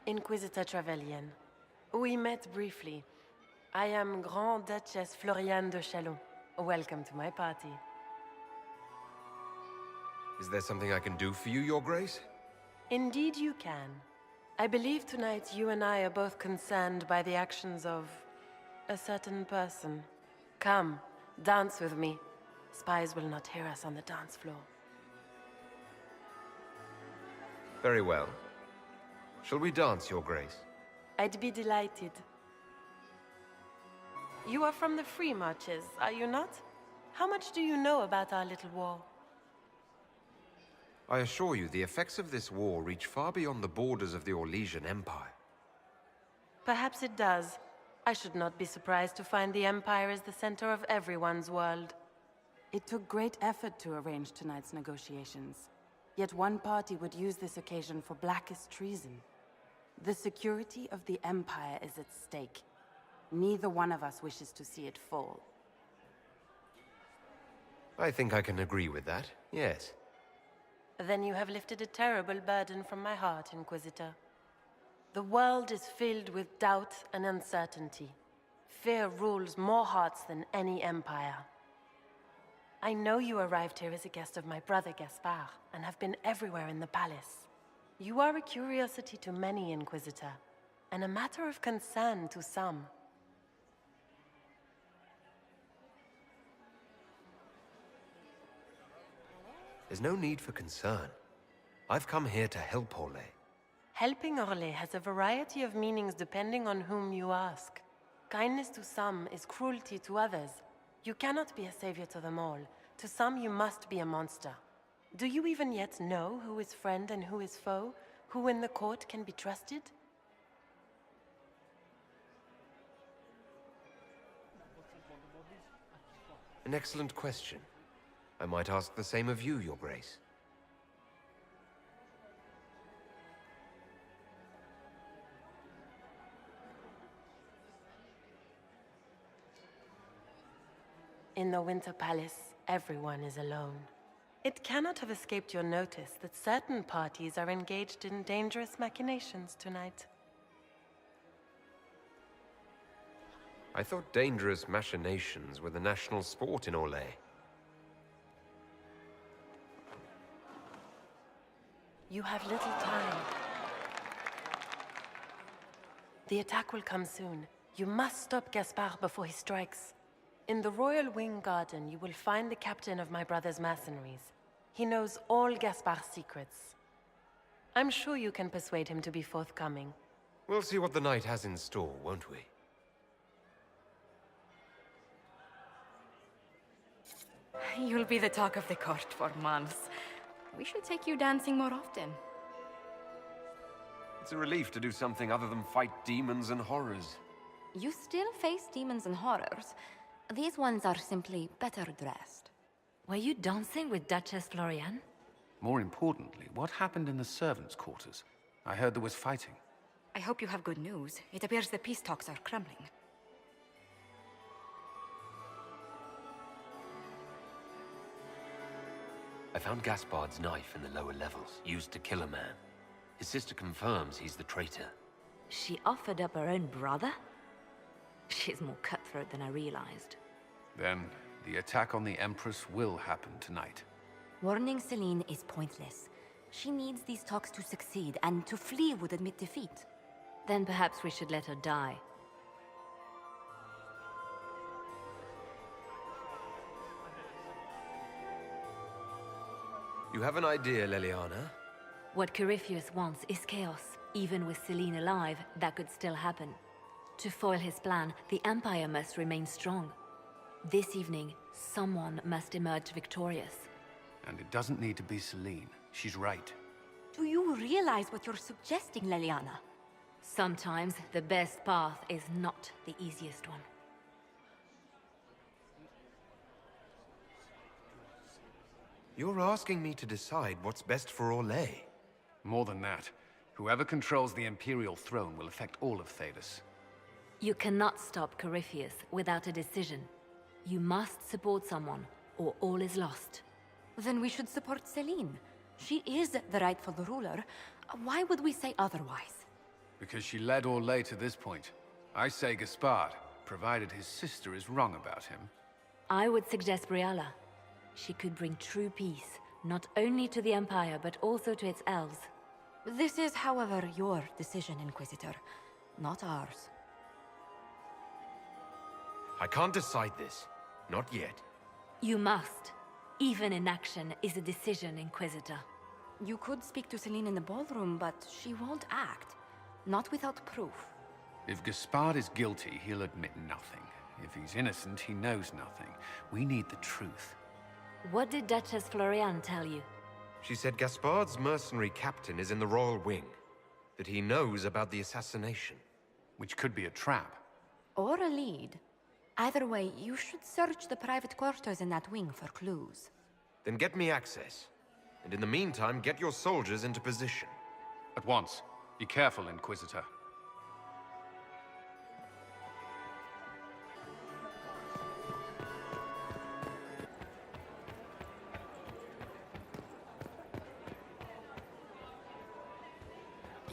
Inquisitor Trevelyan. We met briefly. I am Grand Duchess Floriane de Chalon. Welcome to my party. Is there something I can do for you, Your Grace? Indeed you can. I believe tonight you and I are both concerned by the actions of a certain person. Come, dance with me. Spies will not hear us on the dance floor. Very well. Shall we dance, Your Grace? I'd be delighted. You are from the Free Marches, are you not? How much do you know about our little war? I assure you, the effects of this war reach far beyond the borders of the Orlesian Empire. Perhaps it does. I should not be surprised to find the Empire is the center of everyone's world. It took great effort to arrange tonight's negotiations. Yet one party would use this occasion for blackest treason. The security of the Empire is at stake. Neither one of us wishes to see it fall. I think I can agree with that, yes. Then you have lifted a terrible burden from my heart, Inquisitor. The world is filled with doubt and uncertainty. Fear rules more hearts than any empire. I know you arrived here as a guest of my brother Gaspard, and have been everywhere in the palace. You are a curiosity to many, Inquisitor, and a matter of concern to some. There's no need for concern. I've come here to help Orlais. Helping Orlais has a variety of meanings depending on whom you ask. Kindness to some is cruelty to others. You cannot be a savior to them all. To some, you must be a monster. Do you even yet know who is friend and who is foe? Who in the court can be trusted? An excellent question. I might ask the same of you, Your Grace. In the Winter Palace, everyone is alone. It cannot have escaped your notice that certain parties are engaged in dangerous machinations tonight. I thought dangerous machinations were the national sport in Orlais. You have little time. The attack will come soon. You must stop Gaspard before he strikes. In the Royal Wing Garden, you will find the captain of my brother's mercenaries. He knows all Gaspard's secrets. I'm sure you can persuade him to be forthcoming. We'll see what the night has in store, won't we? You'll be the talk of the court for months. We should take you dancing more often. It's a relief to do something other than fight demons and horrors. You still face demons and horrors. These ones are simply better dressed. Were you dancing with Duchess Floriane? More importantly, what happened in the servants' quarters? I heard there was fighting. I hope you have good news. It appears the peace talks are crumbling. I found Gaspard's knife in the lower levels, used to kill a man. His sister confirms he's the traitor. She offered up her own brother? She's more cutthroat than I realized. Then, the attack on the Empress will happen tonight. Warning Celine is pointless. She needs these talks to succeed, and to flee would admit defeat. Then perhaps we should let her die. You have an idea, Leliana? What Corypheus wants is chaos. Even with Celine alive, that could still happen. To foil his plan, the Empire must remain strong. This evening, someone must emerge victorious. And it doesn't need to be Celine. She's right. Do you realize what you're suggesting, Leliana? Sometimes the best path is not the easiest one. You're asking me to decide what's best for Orlais. More than that, whoever controls the Imperial throne will affect all of Thedas. You cannot stop Corypheus without a decision. You must support someone, or all is lost. Then we should support Celine. She is the rightful ruler. Why would we say otherwise? Because she led Orlais to this point. I say Gaspard, provided his sister is wrong about him. I would suggest Briala. She could bring true peace, not only to the Empire, but also to its elves. This is, however, your decision, Inquisitor, not ours. I can't decide this. Not yet. You must. Even inaction is a decision, Inquisitor. You could speak to Celine in the ballroom, but she won't act. Not without proof. If Gaspard is guilty, he'll admit nothing. If he's innocent, he knows nothing. We need the truth. What did Duchess Floriane tell you? She said Gaspard's mercenary captain is in the Royal Wing. That he knows about the assassination. Which could be a trap. Or a lead. Either way, you should search the private quarters in that wing for clues. Then get me access. And in the meantime, get your soldiers into position. At once. Be careful, Inquisitor.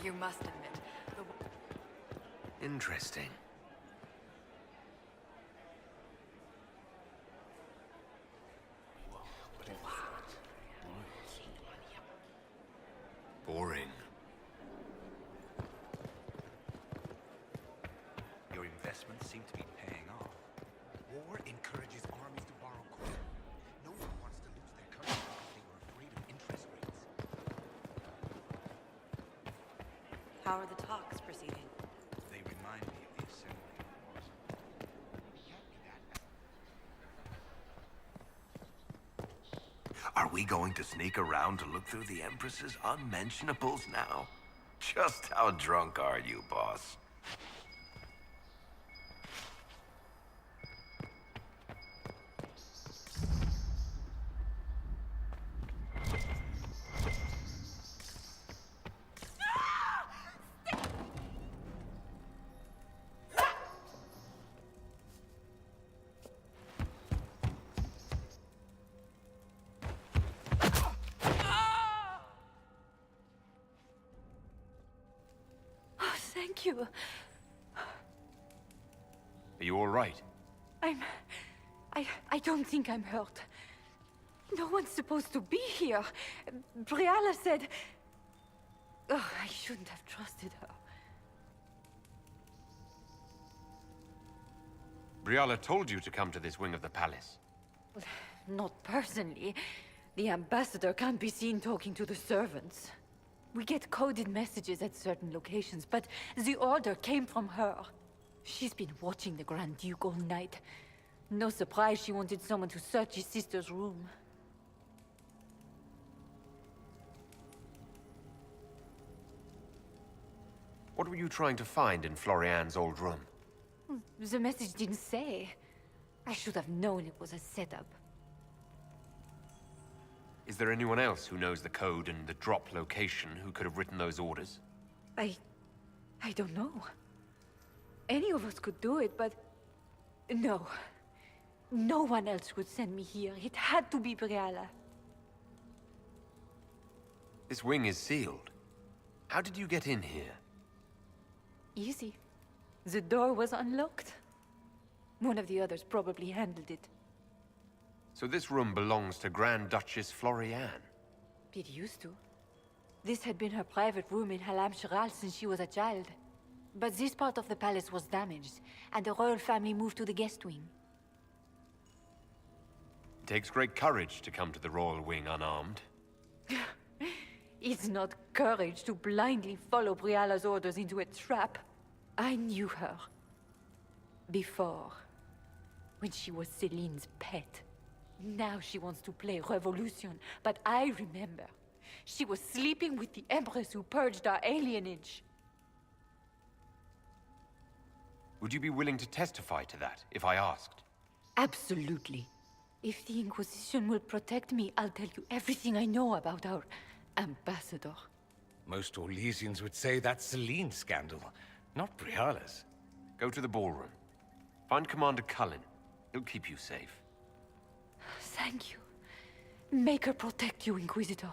You must admit, Interesting. Boring. Your investments seem to be paying off. War encourages armies to borrow gold. No one wants to lose their currency because they were afraid of interest rates. how are the talks proceeding? They remind me of the assembly in Warsaw. Can't be that bad. Are we going to sneak around to look through the Empress's unmentionables now? Just how drunk are you, boss? Thank you. Are you all right? I don't think I'm hurt. No one's supposed to be here. Briala said... Oh, I shouldn't have trusted her. Briala told you to come to this wing of the palace. Not personally. The ambassador can't be seen talking to the servants. We get coded messages at certain locations, but the order came from her. She's been watching the Grand Duke all night. No surprise she wanted someone to search his sister's room. What were you trying to find in Floriane's old room? The message didn't say. I should have known it was a setup. Is there anyone else who knows the code and the drop location who could have written those orders? I don't know. Any of us could do it, but... No. No one else would send me here. It had to be Briala. This wing is sealed. How did you get in here? Easy. The door was unlocked. One of the others probably handled it. So this room belongs to Grand Duchess Floriane? It used to. This had been her private room in Halam Shiral since she was a child. But this part of the palace was damaged, and the royal family moved to the guest wing. It takes great courage to come to the royal wing unarmed. It's not courage to blindly follow Briala's orders into a trap. I knew her. Before. When she was Celine's pet. Now she wants to play revolution, but I remember. She was sleeping with the Empress who purged our alienage. Would you be willing to testify to that, if I asked? Absolutely. If the Inquisition will protect me, I'll tell you everything I know about our ambassador. Most Orlesians would say that's Celine's scandal, not Briala's. Go to the ballroom. Find Commander Cullen. He'll keep you safe. Thank you. Make her protect you, Inquisitor.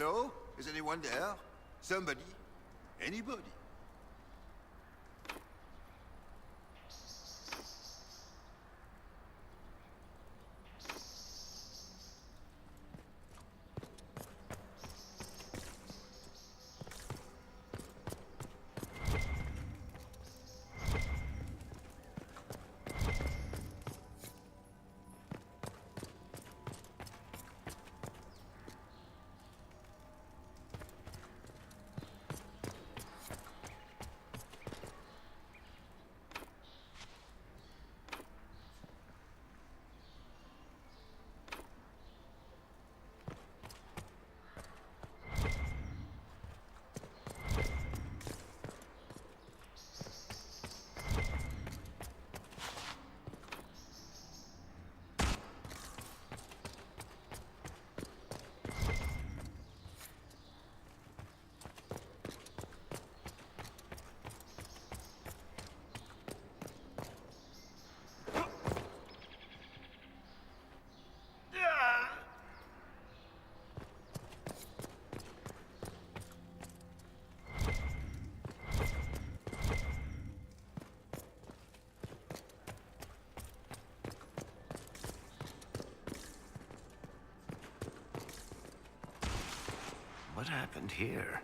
Hello? Is anyone there? Somebody? Anybody? What happened here?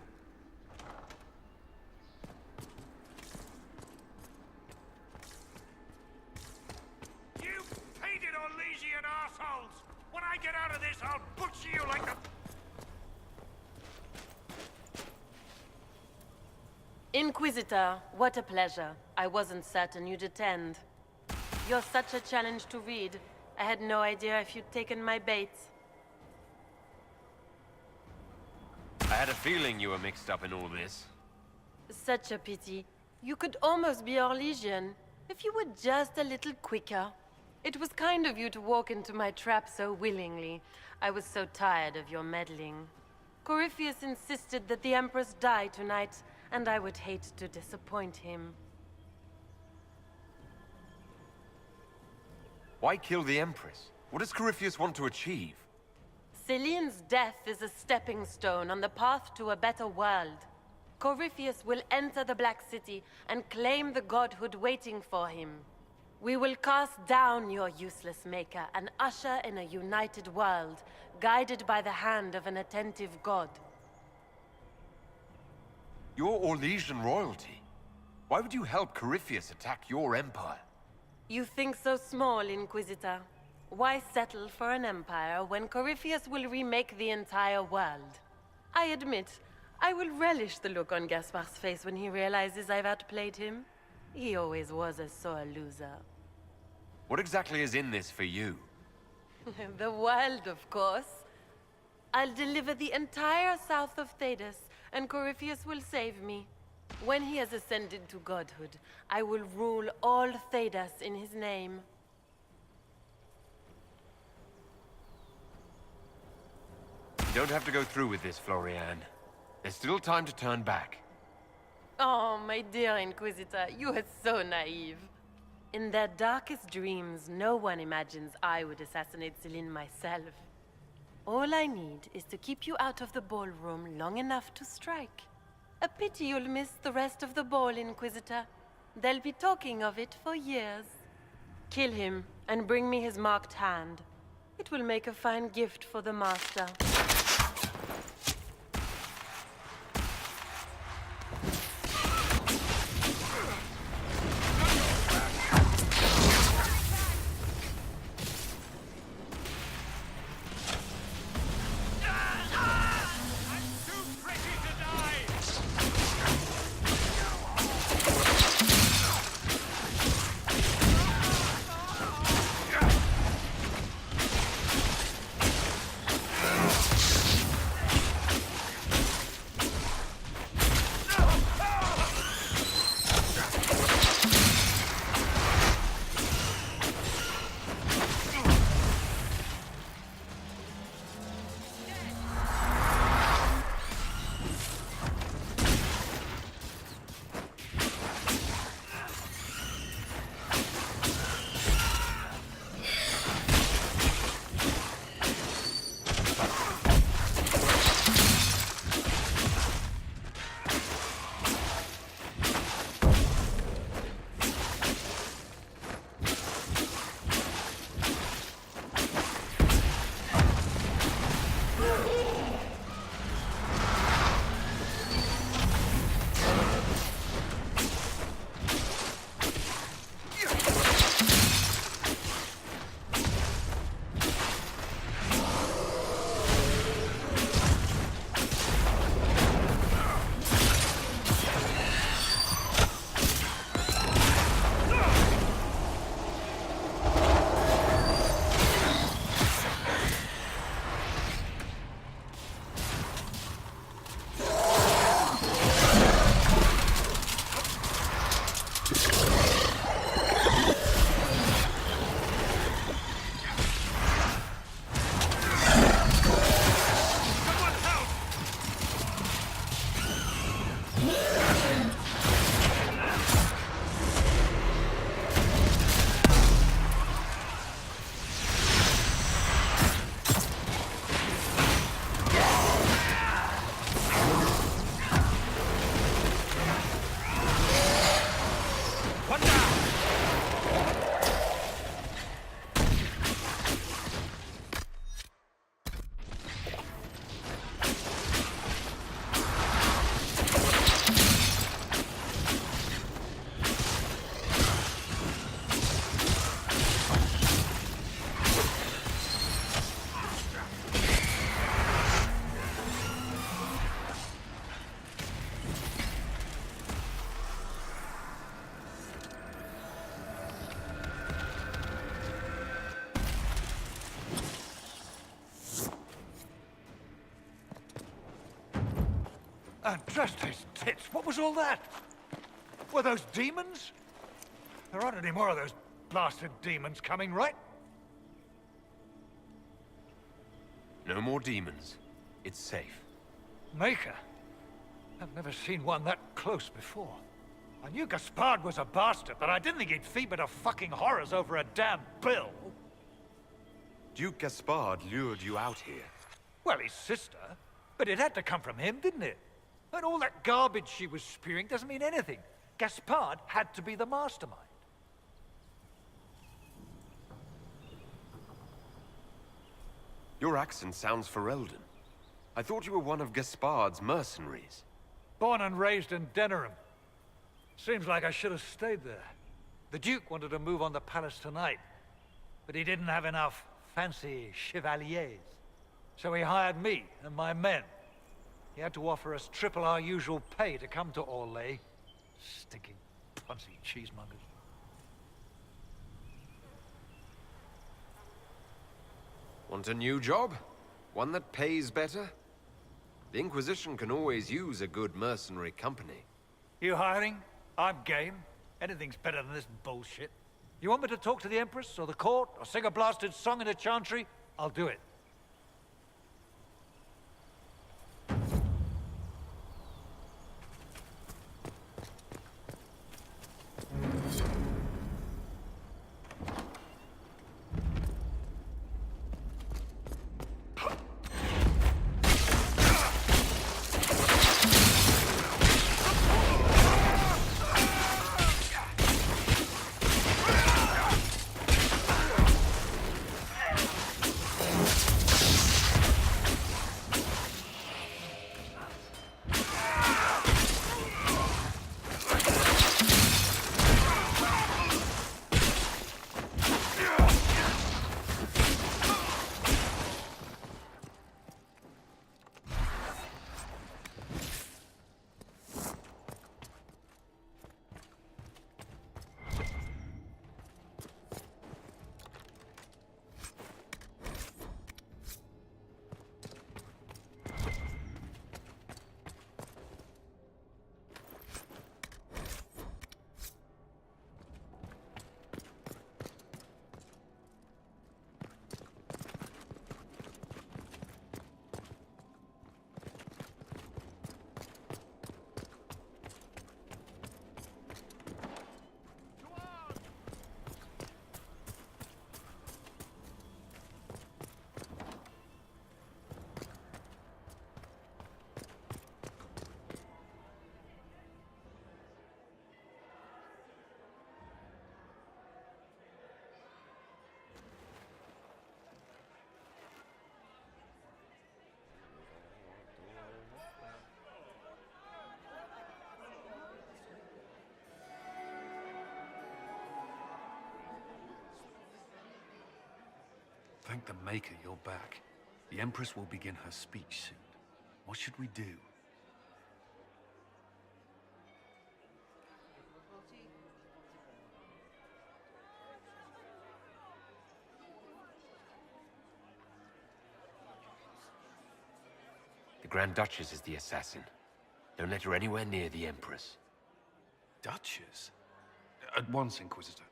You painted Orlesian assholes! When I get out of this, I'll butcher you like the... Inquisitor, what a pleasure. I wasn't certain you'd attend. You're such a challenge to read. I had no idea if you'd taken my bait. I had a feeling you were mixed up in all this. Such a pity. You could almost be Orlesian, if you were just a little quicker. It was kind of you to walk into my trap so willingly. I was so tired of your meddling. Corypheus insisted that the Empress die tonight, and I would hate to disappoint him. Why kill the Empress? What does Corypheus want to achieve? Celine's death is a stepping stone on the path to a better world. Corypheus will enter the Black City and claim the godhood waiting for him. We will cast down your useless maker and usher in a united world, guided by the hand of an attentive god. You're Orlesian royalty. Why would you help Corypheus attack your empire? You think so small, Inquisitor. Why settle for an empire when Corypheus will remake the entire world? I admit, I will relish the look on Gaspar's face when he realizes I've outplayed him. He always was a sore loser. What exactly is in this for you? The world, of course. I'll deliver the entire south of Thedas, and Corypheus will save me. When he has ascended to godhood, I will rule all Thedas in his name. You don't have to go through with this, Florian. There's still time to turn back. Oh, my dear Inquisitor, you are so naive. In their darkest dreams, no one imagines I would assassinate Celine myself. All I need is to keep you out of the ballroom long enough to strike. A pity you'll miss the rest of the ball, Inquisitor. They'll be talking of it for years. Kill him, and bring me his marked hand. It will make a fine gift for the Master. And trust his tits, what was all that? Were those demons? There aren't any more of those blasted demons coming, right? No more demons. It's safe. Maker? I've never seen one that close before. I knew Gaspard was a bastard, but I didn't think he'd feed to fucking horrors over a damn bill. Duke Gaspard lured you out here. Well, his sister. But it had to come from him, didn't it? And all that garbage she was spewing doesn't mean anything. Gaspard had to be the mastermind. Your accent sounds Ferelden. I thought you were one of Gaspard's mercenaries. Born and raised in Denerim. Seems like I should have stayed there. The Duke wanted to move on the palace tonight, but he didn't have enough fancy chevaliers. So he hired me and my men. He had to offer us triple our usual pay to come to Orlais. Stinking punsy cheesemongers. Want a new job? One that pays better? The Inquisition can always use a good mercenary company. You hiring? I'm game. Anything's better than this bullshit. You want me to talk to the Empress or the court or sing a blasted song in a chantry? I'll do it. Thank the Maker you're back. The Empress will begin her speech soon. What should we do? The Grand Duchess is the assassin. Don't let her anywhere near the Empress. Duchess? At once, Inquisitor.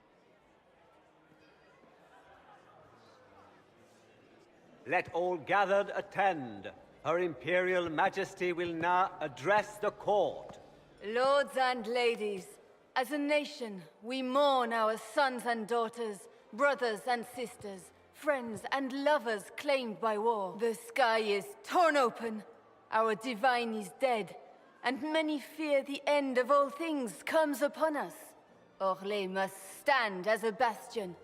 Let all gathered attend. Her Imperial Majesty will now address the court. Lords and ladies, as a nation, we mourn our sons and daughters, brothers and sisters, friends and lovers claimed by war. The sky is torn open, our divine is dead, and many fear the end of all things comes upon us. Orlais must stand as a bastion,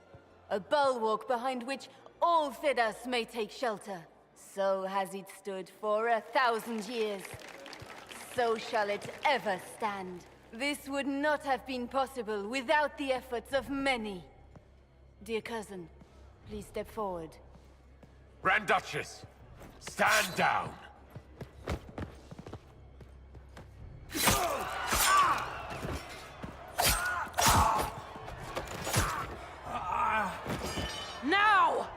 a bulwark behind which all Thedas may take shelter. So has it stood for 1,000 years. So shall it ever stand. This would not have been possible without the efforts of many. Dear cousin, please step forward. Grand Duchess, stand down! Now!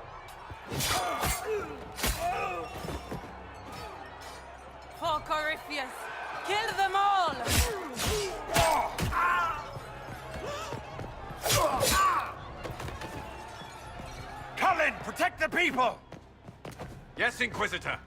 For Corypheus, Kill them all! Cullen, protect the people! Yes, Inquisitor.